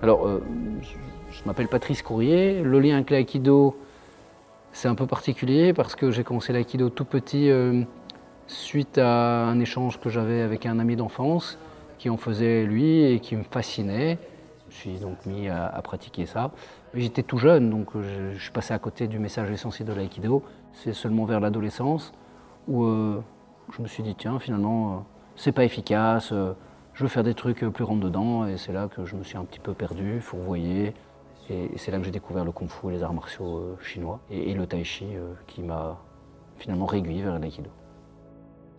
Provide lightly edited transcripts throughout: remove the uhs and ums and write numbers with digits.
Alors, je m'appelle Patrice Courrier. Le lien avec l'aïkido, c'est un peu particulier parce que j'ai commencé l'aïkido tout petit suite à un échange que j'avais avec un ami d'enfance qui en faisait lui et qui me fascinait. Je me suis donc mis à pratiquer ça. J'étais tout jeune, donc je suis passé à côté du message essentiel de l'aïkido. C'est seulement vers l'adolescence où je me suis dit, tiens, finalement, c'est pas efficace, je veux faire des trucs plus rentre-dedans, et c'est là que je me suis un petit peu perdu, fourvoyé, et c'est là que j'ai découvert le kung-fu et les arts martiaux chinois, et le tai chi qui m'a finalement réguillé vers l'aïkido.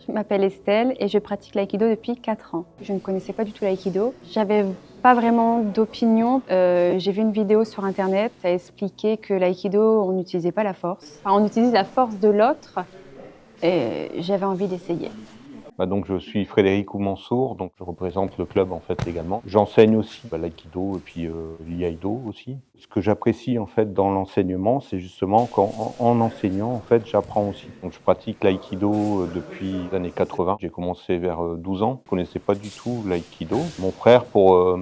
Je m'appelle Estelle et je pratique l'aïkido depuis 4 ans. Je ne connaissais pas du tout l'aïkido. J'avais pas vraiment d'opinion. J'ai vu une vidéo sur internet, ça expliquait que l'aïkido, on n'utilisait pas la force. Enfin, on utilise la force de l'autre et j'avais envie d'essayer. Donc je suis Frédéric Oumansour, donc je représente le club en fait également. J'enseigne aussi l'aïkido et puis l'iaido aussi. Ce que j'apprécie en fait dans l'enseignement, c'est justement qu'en enseignant en fait j'apprends aussi. Donc je pratique l'aïkido depuis les années 80. J'ai commencé vers 12 ans. Je connaissais pas du tout l'aïkido. Mon frère pour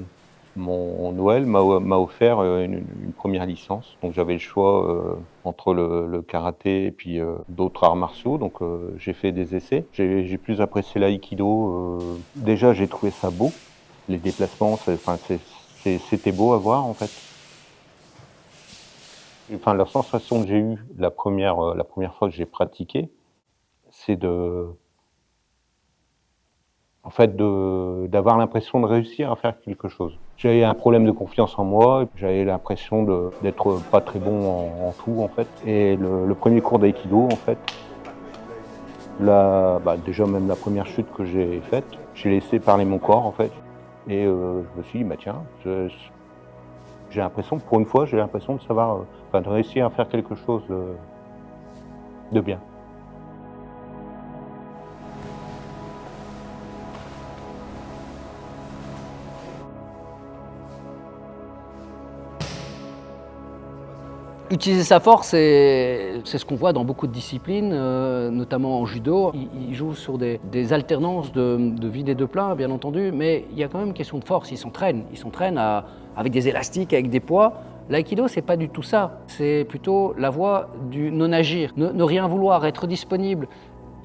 mon Noël m'a offert une première licence. Donc j'avais le choix entre le karaté et puis d'autres arts martiaux. Donc j'ai fait des essais. J'ai plus apprécié l'aïkido. Déjà j'ai trouvé ça beau. Les déplacements, c'était beau à voir en fait. Enfin, la sensation que j'ai eue la première fois que j'ai pratiqué, c'est d'avoir l'impression de réussir à faire quelque chose. J'avais un problème de confiance en moi, j'avais l'impression d'être pas très bon en tout en fait. Et le premier cours d'aïkido en fait, déjà même la première chute que j'ai faite, j'ai laissé parler mon corps en fait. Et je me suis dit, tiens, j'ai l'impression, pour une fois, j'ai l'impression de savoir, de réussir à faire quelque chose de bien. Utiliser sa force, c'est ce qu'on voit dans beaucoup de disciplines, notamment en judo. Ils jouent sur des alternances de vide et de plein, bien entendu, mais il y a quand même une question de force. Ils s'entraînent avec des élastiques, avec des poids. L'aïkido, c'est pas du tout ça. C'est plutôt la voie du non-agir, ne rien vouloir, être disponible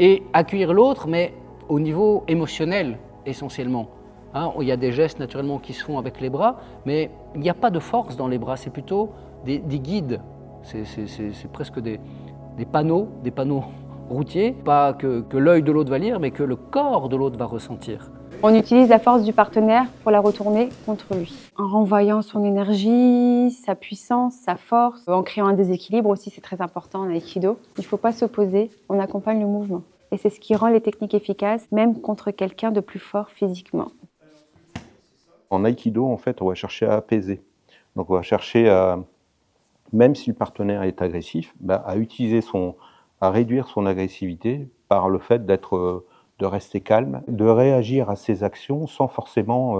et accueillir l'autre, mais au niveau émotionnel, essentiellement. Il y a des gestes naturellement qui se font avec les bras, mais il n'y a pas de force dans les bras, c'est plutôt des guides. C'est presque des panneaux routiers, pas que l'œil de l'autre va lire, mais que le corps de l'autre va ressentir. On utilise la force du partenaire pour la retourner contre lui, en renvoyant son énergie, sa puissance, sa force, en créant un déséquilibre aussi, c'est très important en aïkido. Il ne faut pas s'opposer, on accompagne le mouvement. Et c'est ce qui rend les techniques efficaces, même contre quelqu'un de plus fort physiquement. En aïkido, en fait, on va chercher à apaiser. Donc on va chercher à, même si le partenaire est agressif, à réduire son agressivité par le fait de rester calme, de réagir à ses actions sans forcément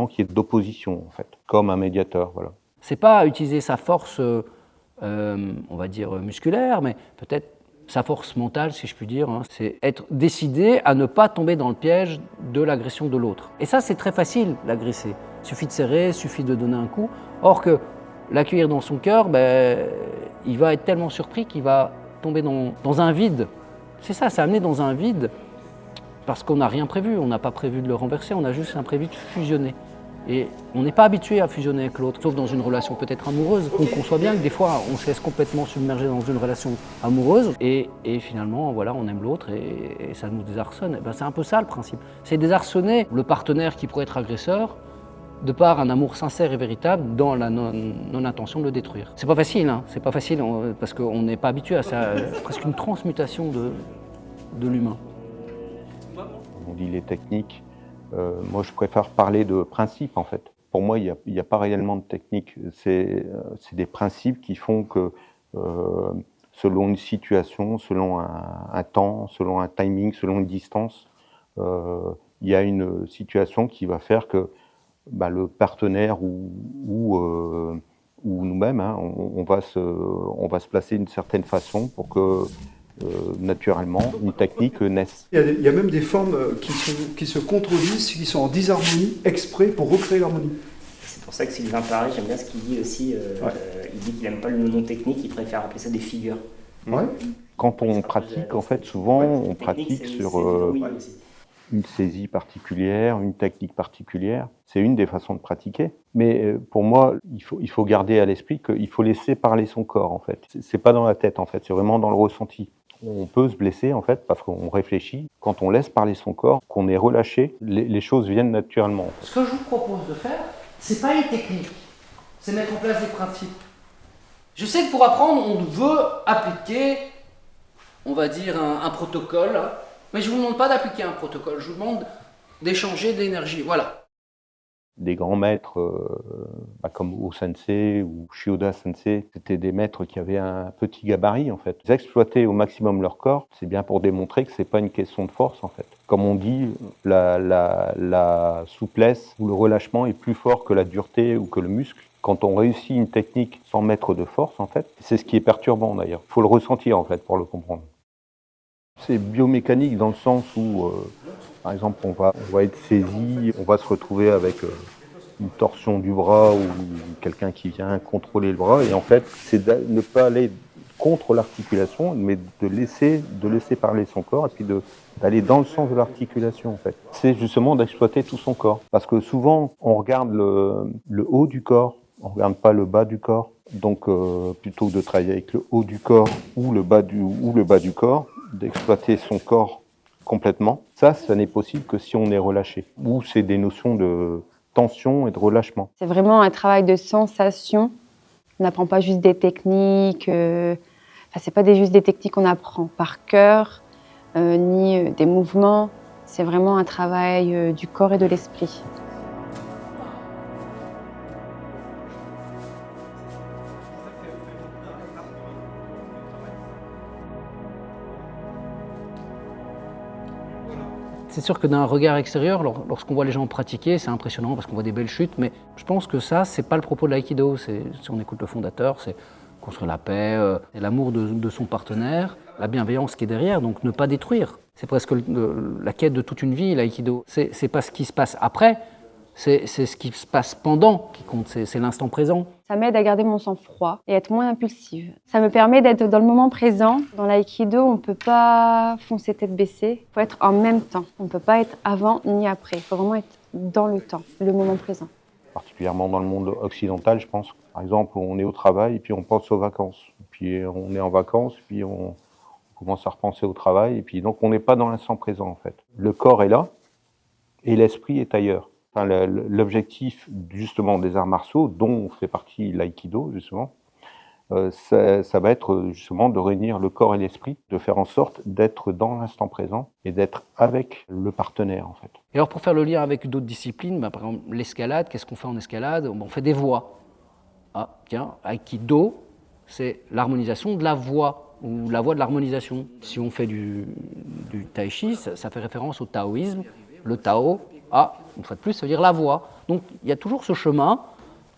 qu'il y ait d'opposition, en fait, comme un médiateur, voilà. C'est pas utiliser sa force, on va dire musculaire, mais peut-être sa force mentale, si je puis dire, c'est être décidé à ne pas tomber dans le piège de l'agression de l'autre. Et ça, c'est très facile, l'agresser. Il suffit de serrer, il suffit de donner un coup. Or que l'accueillir dans son cœur, il va être tellement surpris qu'il va tomber dans un vide. C'est ça, c'est amené dans un vide parce qu'on n'a rien prévu. On n'a pas prévu de le renverser, on a juste prévu de fusionner. Et on n'est pas habitué à fusionner avec l'autre, sauf dans une relation peut-être amoureuse. On conçoit bien que des fois, on se laisse complètement submerger dans une relation amoureuse et finalement, voilà, on aime l'autre et ça nous désarçonne. C'est un peu ça le principe. C'est désarçonner le partenaire qui pourrait être agresseur de par un amour sincère et véritable dans la non-intention de le détruire. C'est pas facile, c'est pas facile parce qu'on n'est pas habitué à ça. Presque une transmutation de l'humain. On dit les techniques. Moi, je préfère parler de principes, en fait. Pour moi, il n'y a pas réellement de technique. C'est des principes qui font que, selon une situation, selon un temps, selon un timing, selon une distance, il y a une situation qui va faire que le partenaire ou nous-mêmes, on va se placer d'une certaine façon pour que naturellement, une technique naisse. Il y a même des formes qui se contredisent, qui sont en disharmonie exprès pour recréer l'harmonie. pour ça que Sylvain Paré, j'aime bien ce qu'il dit aussi. Il dit qu'il n'aime pas le nom technique, il préfère appeler ça des figures. Ouais. Quand on pratique, en fait, souvent, on pratique sur une saisie particulière, une technique particulière. C'est une des façons de pratiquer. Mais pour moi, il faut garder à l'esprit qu'il faut laisser parler son corps, en fait. C'est pas dans la tête, en fait, c'est vraiment dans le ressenti. On peut se blesser, en fait, parce qu'on réfléchit. Quand on laisse parler son corps, qu'on est relâché, les choses viennent naturellement. Ce que je vous propose de faire, c'est pas une technique, c'est mettre en place des principes. Je sais que pour apprendre, on veut appliquer, on va dire, un protocole, hein, mais je ne vous demande pas d'appliquer un protocole, je vous demande d'échanger de l'énergie, voilà. Des grands maîtres comme O-sensei ou Shioda-sensei, c'était des maîtres qui avaient un petit gabarit en fait. Ils exploitaient au maximum leur corps, c'est bien pour démontrer que c'est pas une question de force en fait. Comme on dit, la souplesse ou le relâchement est plus fort que la dureté ou que le muscle. Quand on réussit une technique sans mettre de force en fait, c'est ce qui est perturbant d'ailleurs. Il faut le ressentir en fait pour le comprendre. C'est biomécanique dans le sens où par exemple, on va être saisi, on va se retrouver avec une torsion du bras ou quelqu'un qui vient contrôler le bras. Et en fait, c'est de ne pas aller contre l'articulation, mais de laisser parler son corps et puis d'aller dans le sens de l'articulation, en fait. C'est justement d'exploiter tout son corps. Parce que souvent, on regarde le haut du corps, on ne regarde pas le bas du corps. Donc, plutôt que de travailler avec le haut du corps ou le bas du corps, d'exploiter son corps complètement. Ça n'est possible que si on est relâché. Ou c'est des notions de tension et de relâchement. C'est vraiment un travail de sensation. On n'apprend pas juste des techniques. C'est pas juste des techniques qu'on apprend par cœur, ni des mouvements. C'est vraiment un travail du corps et de l'esprit. C'est sûr que d'un regard extérieur, lorsqu'on voit les gens pratiquer, c'est impressionnant parce qu'on voit des belles chutes, mais je pense que ça, c'est pas le propos de l'aïkido. Si on écoute le fondateur, c'est construire la paix, l'amour de son partenaire, la bienveillance qui est derrière, donc ne pas détruire. C'est presque la quête de toute une vie, l'aïkido. C'est pas ce qui se passe après, c'est ce qui se passe pendant qui compte, c'est l'instant présent. Ça m'aide à garder mon sang-froid et être moins impulsive. Ça me permet d'être dans le moment présent. Dans l'aïkido, on ne peut pas foncer tête baissée. Il faut être en même temps. On ne peut pas être avant ni après. Il faut vraiment être dans le temps, le moment présent. Particulièrement dans le monde occidental, je pense. Par exemple, on est au travail et puis on pense aux vacances. Puis on est en vacances, puis on commence à repenser au travail. Et puis donc on n'est pas dans l'instant présent en fait. Le corps est là et l'esprit est ailleurs. Enfin, l'objectif justement des arts martiaux, dont fait partie l'aïkido justement, ça va être justement de réunir le corps et l'esprit, de faire en sorte d'être dans l'instant présent et d'être avec le partenaire en fait. Et alors pour faire le lien avec d'autres disciplines, par exemple l'escalade, qu'est-ce qu'on fait en escalade? On fait des voies. Ah tiens, aïkido, c'est l'harmonisation de la voix, ou la voie de l'harmonisation. Si on fait du tai chi, ça fait référence au taoïsme, le Tao. Une fois de plus, ça veut dire la voie. Donc il y a toujours ce chemin,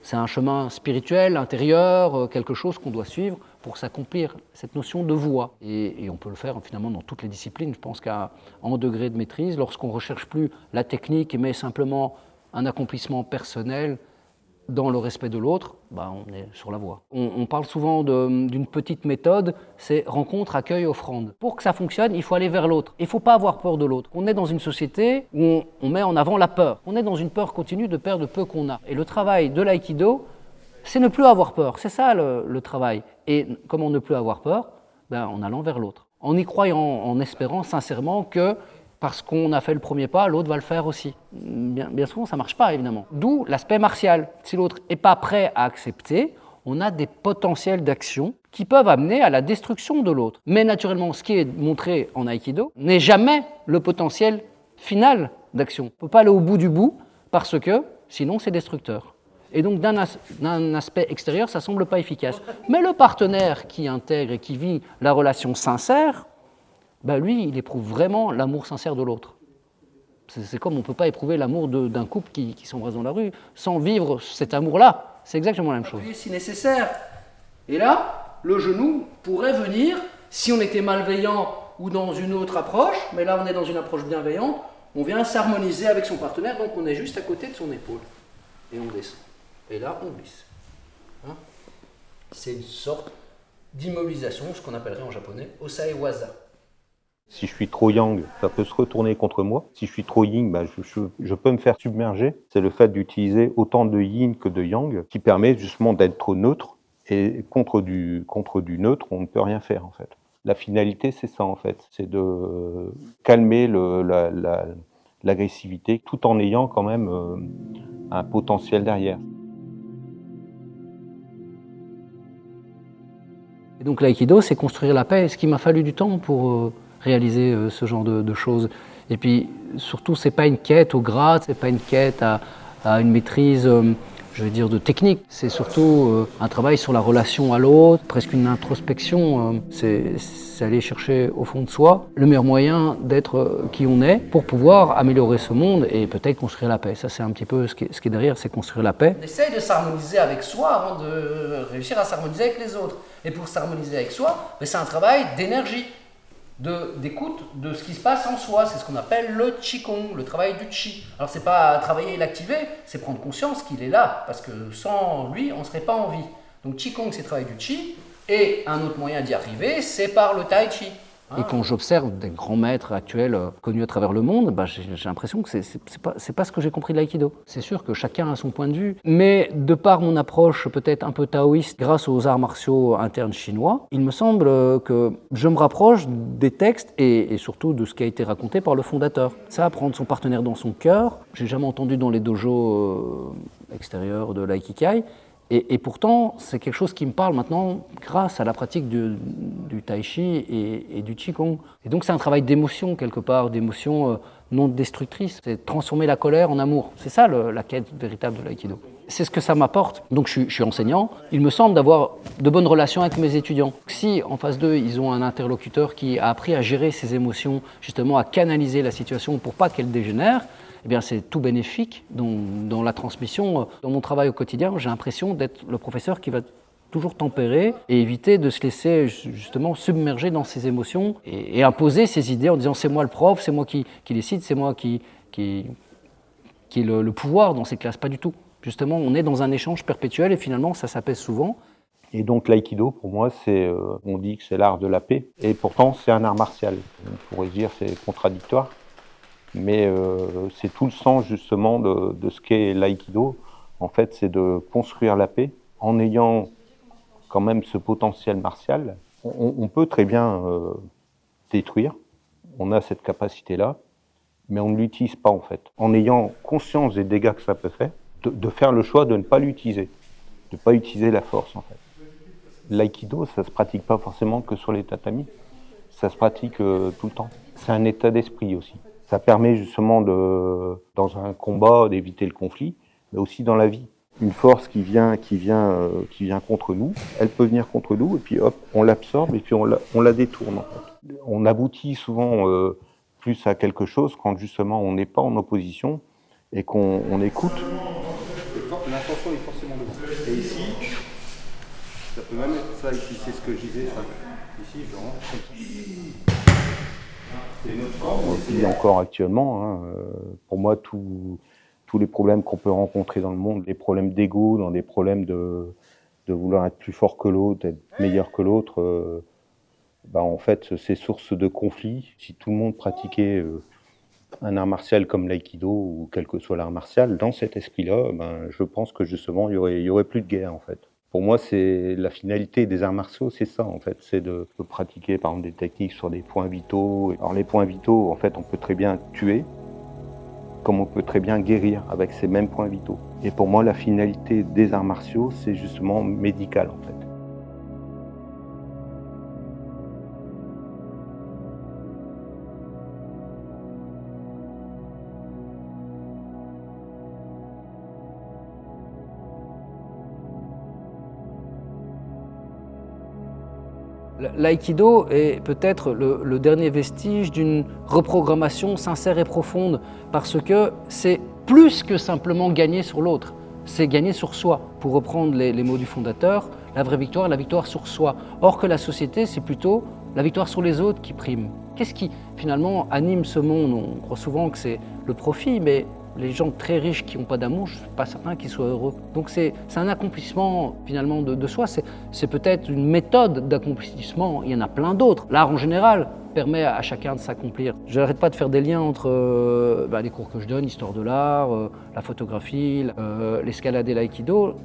c'est un chemin spirituel, intérieur, quelque chose qu'on doit suivre pour s'accomplir cette notion de voie. Et on peut le faire finalement dans toutes les disciplines. Je pense qu'en degré de maîtrise, lorsqu'on ne recherche plus la technique, mais simplement un accomplissement personnel dans le respect de l'autre, on est sur la voie. On parle souvent d'une petite méthode, c'est rencontre, accueil, offrande. Pour que ça fonctionne, il faut aller vers l'autre. Il ne faut pas avoir peur de l'autre. On est dans une société où on met en avant la peur. On est dans une peur continue de perdre le peu qu'on a. Et le travail de l'aïkido, c'est ne plus avoir peur. C'est ça le travail. Et comment ne plus avoir peur? En allant vers l'autre. En y croyant, en espérant sincèrement que parce qu'on a fait le premier pas, l'autre va le faire aussi. Bien souvent, ça ne marche pas, évidemment. D'où l'aspect martial. Si l'autre n'est pas prêt à accepter, on a des potentiels d'action qui peuvent amener à la destruction de l'autre. Mais naturellement, ce qui est montré en aïkido n'est jamais le potentiel final d'action. On ne peut pas aller au bout du bout parce que sinon c'est destructeur. Et donc d'un aspect extérieur, ça ne semble pas efficace. Mais le partenaire qui intègre et qui vit la relation sincère, lui, il éprouve vraiment l'amour sincère de l'autre. C'est comme on ne peut pas éprouver l'amour d'un couple qui s'embrasse dans la rue sans vivre cet amour-là. C'est exactement la même chose. Si nécessaire. Et là, le genou pourrait venir, si on était malveillant ou dans une autre approche, mais là on est dans une approche bienveillante, on vient s'harmoniser avec son partenaire, donc on est juste à côté de son épaule. Et on descend. et là on glisse. Hein, c'est une sorte d'immobilisation, ce qu'on appellerait en japonais osae waza. Si je suis trop yang, ça peut se retourner contre moi. Si je suis trop yin, je peux me faire submerger. C'est le fait d'utiliser autant de yin que de yang qui permet justement d'être neutre. Et contre du neutre, on ne peut rien faire en fait. La finalité, c'est ça en fait. C'est de calmer l'agressivité tout en ayant quand même un potentiel derrière. Et donc l'aïkido, c'est construire la paix. Est-ce qu'il m'a fallu du temps pour réaliser ce genre de choses? Et puis surtout, c'est pas une quête au grade, c'est pas une quête à une maîtrise, je vais dire, de technique. C'est surtout un travail sur la relation à l'autre, presque une introspection. C'est aller chercher au fond de soi le meilleur moyen d'être qui on est pour pouvoir améliorer ce monde et peut-être construire la paix. Ça, c'est un petit peu ce qui est derrière, c'est construire la paix. On essaye de s'harmoniser avec soi avant de réussir à s'harmoniser avec les autres. Et pour s'harmoniser avec soi, c'est un travail d'énergie, d'écoute de ce qui se passe en soi. C'est ce qu'on appelle le Qigong, le travail du Qi. Alors c'est pas travailler et l'activer, c'est prendre conscience qu'il est là, parce que sans lui, on ne serait pas en vie. Donc Qigong, c'est le travail du Qi, et un autre moyen d'y arriver, c'est par le Tai Chi. Et quand j'observe des grands maîtres actuels connus à travers le monde, j'ai l'impression que c'est pas ce que j'ai compris de l'aïkido. C'est sûr que chacun a son point de vue, mais de par mon approche peut-être un peu taoïste, grâce aux arts martiaux internes chinois, il me semble que je me rapproche des textes et surtout de ce qui a été raconté par le fondateur. Ça, prendre son partenaire dans son cœur, j'ai jamais entendu dans les dojos extérieurs de l'aïkikai. Et pourtant, c'est quelque chose qui me parle maintenant grâce à la pratique du tai chi et du qigong. Et donc c'est un travail d'émotion quelque part, d'émotion non destructrice. C'est transformer la colère en amour. C'est ça la quête véritable de l'aïkido. C'est ce que ça m'apporte. Donc je suis enseignant. Il me semble d'avoir de bonnes relations avec mes étudiants. Si en face d'eux, ils ont un interlocuteur qui a appris à gérer ses émotions, justement à canaliser la situation pour pas qu'elle dégénère, eh bien, c'est tout bénéfique dans la transmission. Dans mon travail au quotidien, j'ai l'impression d'être le professeur qui va toujours tempérer et éviter de se laisser justement submerger dans ses émotions et imposer ses idées en disant c'est moi le prof, c'est moi qui décide, c'est moi qui ai le pouvoir dans ces classes. Pas du tout. Justement, on est dans un échange perpétuel et finalement, ça s'apaise souvent. Et donc l'aïkido, pour moi, on dit que c'est l'art de la paix. Et pourtant, c'est un art martial. On pourrait dire que c'est contradictoire. Mais c'est tout le sens justement de ce qu'est l'aïkido. En fait, c'est de construire la paix en ayant quand même ce potentiel martial. On peut très bien détruire, on a cette capacité-là, mais on ne l'utilise pas en fait. En ayant conscience des dégâts que ça peut faire, de faire le choix de ne pas l'utiliser, de ne pas utiliser la force en fait. L'aïkido, ça ne se pratique pas forcément que sur les tatamis, ça se pratique tout le temps. C'est un état d'esprit aussi. Ça permet justement, dans un combat, d'éviter le conflit, mais aussi dans la vie. Une force qui vient contre nous, elle peut venir contre nous, et puis hop, on l'absorbe, et puis on la détourne. En fait. On aboutit souvent plus à quelque chose quand justement on n'est pas en opposition et qu'on écoute. L'intention est forcément de. Et ici, ça peut même être ça, ici, c'est ce que je disais, ça. Ici, je rentre comme ça. Et puis encore actuellement, pour moi, tous les problèmes qu'on peut rencontrer dans le monde, des problèmes d'ego, dans des problèmes de vouloir être plus fort que l'autre, être meilleur que l'autre, en fait, c'est source de conflits. Si tout le monde pratiquait un art martial comme l'aïkido ou quel que soit l'art martial, dans cet esprit-là, je pense que justement, il y aurait plus de guerre en fait. Pour moi, c'est la finalité des arts martiaux, c'est ça en fait, c'est de pratiquer par exemple des techniques sur des points vitaux. Alors les points vitaux, en fait, on peut très bien tuer, comme on peut très bien guérir avec ces mêmes points vitaux. Et pour moi, la finalité des arts martiaux, c'est justement médical en fait. L'aïkido est peut-être le dernier vestige d'une reprogrammation sincère et profonde, parce que c'est plus que simplement gagner sur l'autre, c'est gagner sur soi. Pour reprendre les mots du fondateur, la vraie victoire est la victoire sur soi. Or que la société, c'est plutôt la victoire sur les autres qui prime. Qu'est-ce qui finalement anime ce monde? On croit souvent que c'est le profit, mais Les gens très riches qui n'ont pas d'amour, je ne suis pas certain qu'ils soient heureux. Donc c'est un accomplissement finalement de soi, c'est peut-être une méthode d'accomplissement, il y en a plein d'autres. L'art en général permet à chacun de s'accomplir. Je n'arrête pas de faire des liens entre les cours que je donne, histoire de l'art, la photographie, l'escalade et l'aïkido.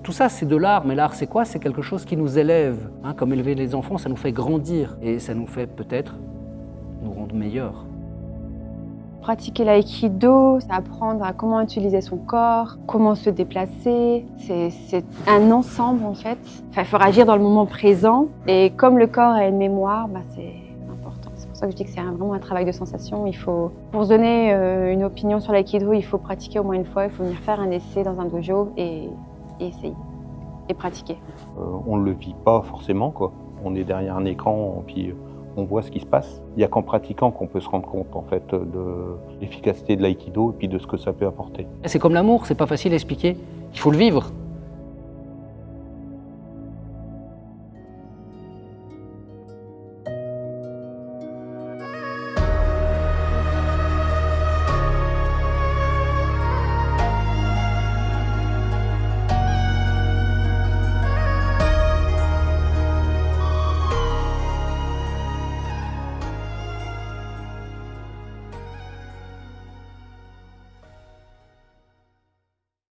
Tout ça, c'est de l'art, mais l'art, c'est quoi? C'est quelque chose qui nous élève. Hein, comme élever les enfants, ça nous fait grandir et ça nous fait peut-être nous rendre meilleurs. Pratiquer l'aïkido, c'est apprendre à comment utiliser son corps, comment se déplacer. C'est un ensemble en fait. Enfin, il faut agir dans le moment présent. Et comme le corps a une mémoire, c'est important. C'est pour ça que je dis que c'est vraiment un travail de sensation. Pour se donner une opinion sur l'aïkido, il faut pratiquer au moins une fois. Il faut venir faire un essai dans un dojo et essayer et pratiquer. On ne le vit pas forcément, quoi. On est derrière un écran, puis on voit ce qui se passe. Il n'y a qu'en pratiquant qu'on peut se rendre compte en fait de l'efficacité de l'aïkido et puis de ce que ça peut apporter. C'est comme l'amour, c'est pas facile à expliquer. Il faut le vivre.